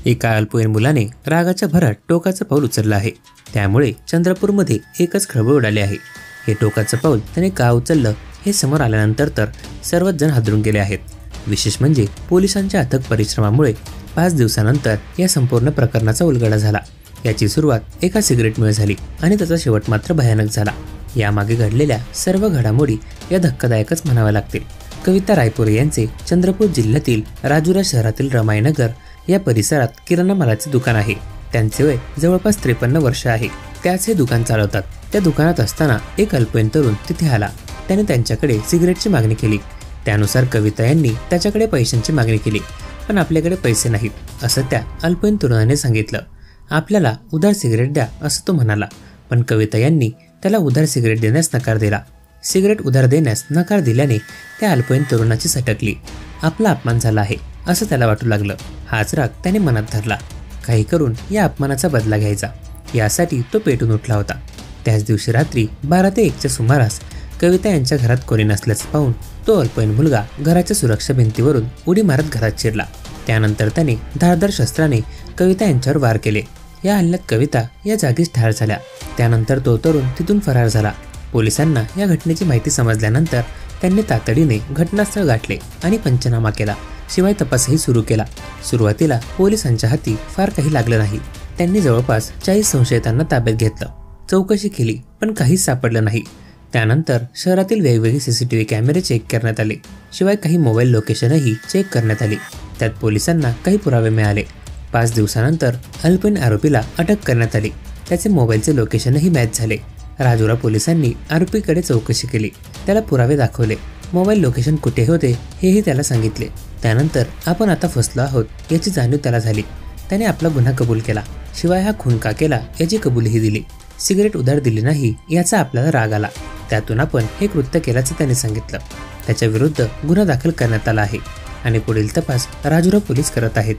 एका अल्पवयीन मुलाने रागाच्या भरात टोकाचं पाऊल उचललं आहे। त्यामुळे चंद्रपूरमध्ये एकच खळबळ उडाली आहे। हे टोकाचं पाऊल त्याने का उचललं हे समोर आल्यानंतर तर सर्वच जण हादरून गेले आहेत। विशेष म्हणजे पोलिसांच्या अथक परिश्रमामुळे 5 दिवसानंतर या संपूर्ण प्रकरणाचा उलगडा झाला। याची सुरुवात एका सिगरेटमुळे झाली आणि त्याचा शेवट मात्र भयानक झाला। यामागे घडलेल्या सर्व घडामोडी या धक्कादायकच म्हणाव्या लागतील। कविता रायपुरे यांचे चंद्रपूर जिल्ह्यातील राजुरा शहरातील रमाईनगर या परिसरात किराणा मालाचे दुकान आहे। त्यांचे वय जवळपास 53 वर्ष आहे। त्याच हे दुकान चालवतात। त्या दुकानात असताना एक अल्पवयीन तरुण तिथे आला। त्याने त्यांच्याकडे सिगरेटची मागणी केली। त्यानुसार कविता यांनी त्याच्याकडे पैशांची मागणी केली, पण आपल्याकडे पैसे नाहीत असं त्या अल्पवयीन तरुणाने सांगितलं। आपल्याला उधार सिगरेट द्या असं तो म्हणाला, पण कविता यांनी त्याला उधार सिगरेट देण्यास नकार दिला। सिगरेट उधार देण्यास नकार दिल्याने त्या अल्पवयीन तरुणाची सटकली। आपला अपमान झाला आहे असं त्याला वाटू लागलं। हाच राग त्याने मनात धरला। काही करून या अपमानाचा बदला घ्यायचा यासाठी तो पेटून उठला होता। त्याच दिवशी रात्री 12 ते 1च्या सुमारास कविता यांच्या घरात कोणी नसल्याचं पाहून तो अल्पवयीन मुलगा घराच्या सुरक्षा भिंतीवरून उडी मारत घरात शिरला। त्यानंतर त्याने धारदार शस्त्राने कविता यांच्यावर वार केले। या हल्ल्यात कविता या जागीच ठार झाल्या। त्यानंतर तो तरुण तिथून फरार झाला। पोलिसांना या घटनेची माहिती समजल्यानंतर त्यांनी तातडीने घटनास्थळ गाठले आणि पंचनामा केला। शिवाय तपासही सुरू केला। सुरुवातीला पोलिसांच्या हाती फार काही लागलं नाही। त्यांनी जवळपास 40 संशयितांना ताब्यात घेतलं। चौकशी केली पण काहीच सापडलं नाही। त्यानंतर शहरातील वेगवेगळे सीसीटीव्ही कॅमेरे चेक करण्यात आले। शिवाय काही मोबाईल लोकेशनही चेक करण्यात आली। त्यात पोलिसांना काही पुरावे मिळाले। 5 दिवसानंतर अल्पवयीन आरोपीला अटक करण्यात आली। त्याचे मोबाईलचे लोकेशनही मॅच झाले। राजुरा पोलिसांनी आरोपीकडे चौकशी केली। त्याला पुरावे दाखवले। मोबाईल लोकेशन कुठे होते हेही त्याला सांगितले। त्यानंतर आपण आता फसलो आहोत याची जाणीव त्याला झाली। त्याने आपला गुन्हा कबूल केला। शिवाय हा खून का केला याची कबुलीही दिली। सिगरेट उधार दिली नाही याचा आपल्याला राग आला। त्यातून आपण हे कृत्य केल्याचं त्याने सांगितलं। त्याच्या विरुद्ध गुन्हा दाखल करण्यात आला आहे आणि पुढील तपास राजुरा पोलीस करत आहेत।